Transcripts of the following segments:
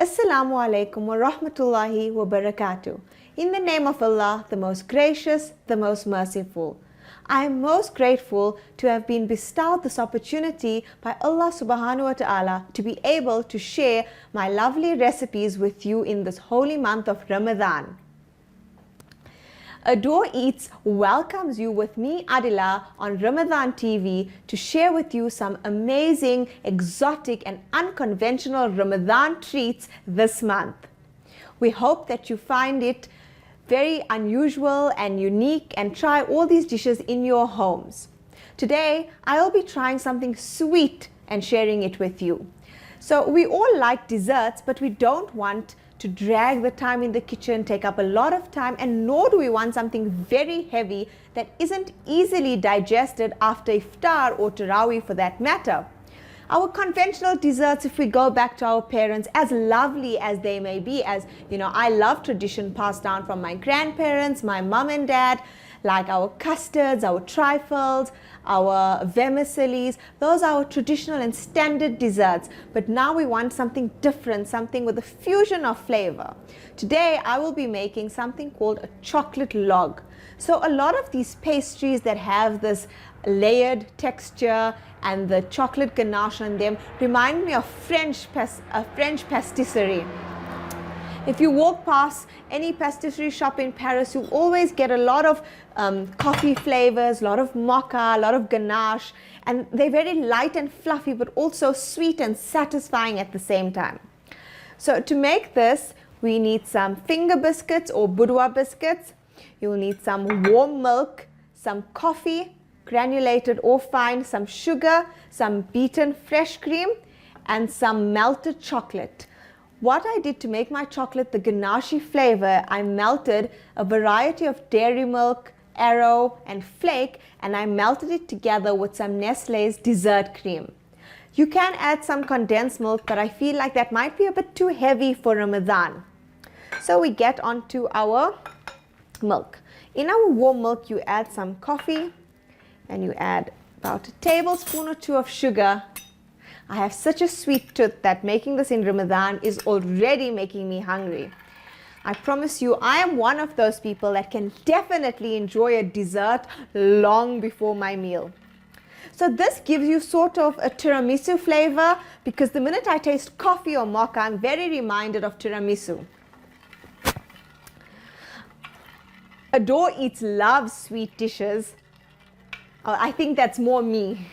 Assalamu alaikum wa rahmatullahi wa barakatuh. In the name of Allah, the most gracious, the most merciful. I am most grateful to have been bestowed this opportunity by Allah subhanahu wa ta'ala to be able to share my lovely recipes with you in this holy month of Ramadan. Adore Eats welcomes you with me, Adila, on Ramadan TV to share with you some amazing, exotic and unconventional Ramadan treats this month. We hope that you find it very unusual and unique and try all these dishes in your homes. Today, I will be trying something sweet and sharing it with you. So we all like desserts, but we don't want to drag the time in the kitchen, take up a lot of time, and nor do we want something very heavy that isn't easily digested after iftar or tarawih for that matter. Our conventional desserts, if we go back to our parents, as lovely as they may be, as you know, I love tradition passed down from my grandparents, my mom and dad, like our custards, our trifles, our vermicellis. Those are our traditional and standard desserts. But now we want something different, something with a fusion of flavor. Today I will be making something called a chocolate log. So a lot of these pastries that have this layered texture and the chocolate ganache on them remind me of French pastisserie. If you walk past any patisserie shop in Paris, you'll always get a lot of coffee flavors, a lot of mocha, a lot of ganache, and they're very light and fluffy, but also sweet and satisfying at the same time. So to make this, we need some finger biscuits or boudoir biscuits. You'll need some warm milk, some coffee, granulated or fine, some sugar, some beaten fresh cream, and some melted chocolate. What I did to make my chocolate the ganache flavor, I melted a variety of dairy milk, Arrow and Flake, and I melted it together with some Nestle's dessert cream. You can add some condensed milk, but I feel like that might be a bit too heavy for Ramadan. So we get onto our milk. In our warm milk, you add some coffee and you add about a tablespoon or two of sugar. I have such a sweet tooth that making this in Ramadan is already making me hungry. I promise you, I am one of those people that can definitely enjoy a dessert long before my meal. So this gives you sort of a tiramisu flavor, because the minute I taste coffee or mocha, I'm very reminded of tiramisu. Adore Eats loves sweet dishes. Oh, I think that's more me.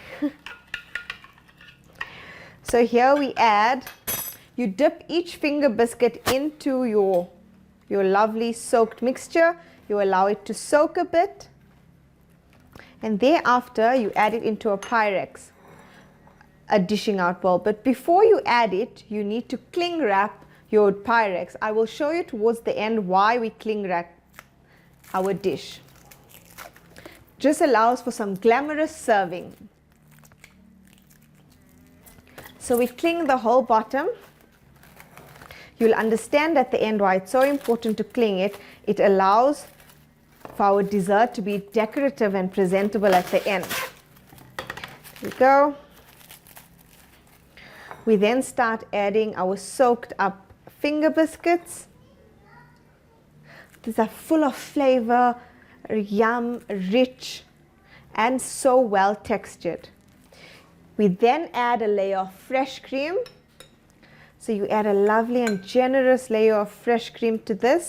So here we add, you dip each finger biscuit into your lovely soaked mixture. You allow it to soak a bit. And thereafter, you add it into a Pyrex, a dishing out bowl. But before you add it, you need to cling wrap your Pyrex. I will show you towards the end why we cling wrap our dish. Just allows for some glamorous serving. So we cling the whole bottom. You'll understand at the end why it's so important to cling it. It allows for our dessert to be decorative and presentable at the end. There we go. We then start adding our soaked up finger biscuits. These are full of flavor, yum, rich, and so well textured. We then add a layer of fresh cream. So you add a lovely and generous layer of fresh cream to this.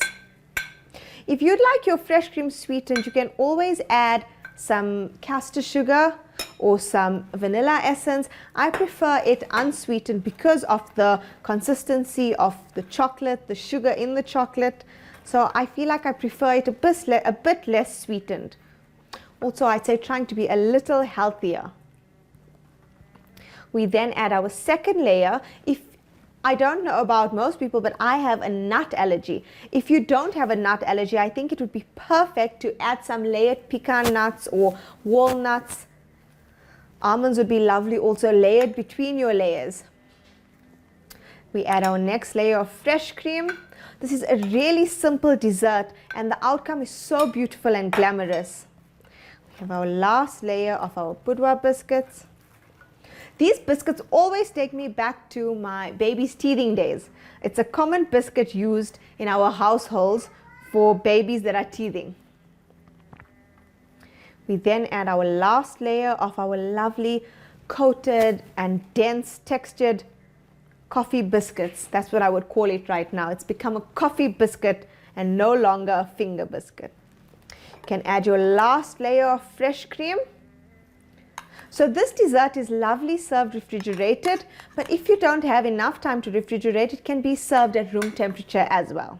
If you'd like your fresh cream sweetened, you can always add some caster sugar or some vanilla essence. I prefer it unsweetened because of the consistency of the chocolate, the sugar in the chocolate. So I feel like I prefer it a bit less sweetened. Also, I'd say trying to be a little healthier. We then add our second layer. I don't know about most people, but I have a nut allergy. If you don't have a nut allergy, I think it would be perfect to add some layered pecan nuts or walnuts. Almonds would be lovely also layered between your layers. We add our next layer of fresh cream. This is a really simple dessert and the outcome is so beautiful and glamorous. We have our last layer of our boudoir biscuits. These biscuits always take me back to my baby's teething days. It's a common biscuit used in our households for babies that are teething. We then add our last layer of our lovely coated and dense textured coffee biscuits. That's what I would call it right now. It's become a coffee biscuit and no longer a finger biscuit. You can add your last layer of fresh cream. So this dessert is lovely served refrigerated, but if you don't have enough time to refrigerate, it can be served at room temperature as well.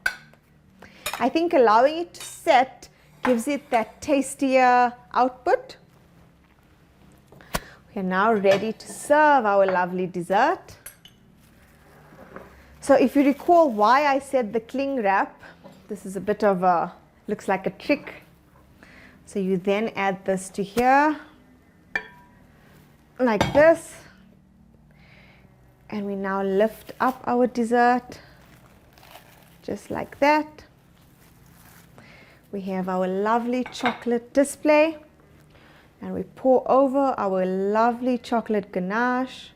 I think allowing it to set gives it that tastier output. We are now ready to serve our lovely dessert. So if you recall why I said the cling wrap, this is a bit of a, looks like a trick. So you then add this to here, like this. And we now lift up our dessert, just like that. We have our lovely chocolate display, and we pour over our lovely chocolate ganache.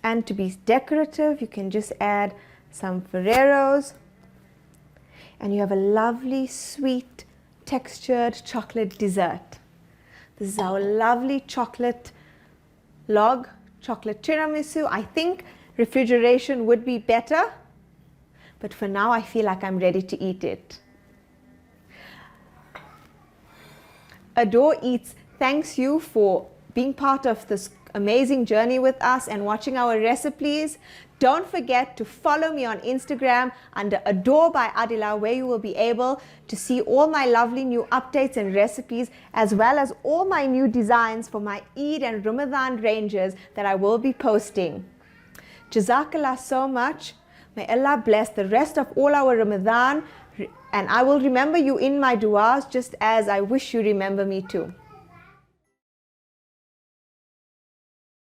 And to be decorative, you can just add some Ferreros, and you have a lovely sweet textured chocolate dessert. This is our lovely chocolate log, chocolate tiramisu. I think refrigeration would be better, but for now I feel like I'm ready to eat it. Adore Eats thanks you for being part of this amazing journey with us and watching our recipes. Don't forget to follow me on Instagram under Adore by Adila, where you will be able to see all my lovely new updates and recipes, as well as all my new designs for my Eid and Ramadan ranges that I will be posting. Jazakallah so much. May Allah bless the rest of all our Ramadan, and I will remember you in my du'as just as I wish you remember me too.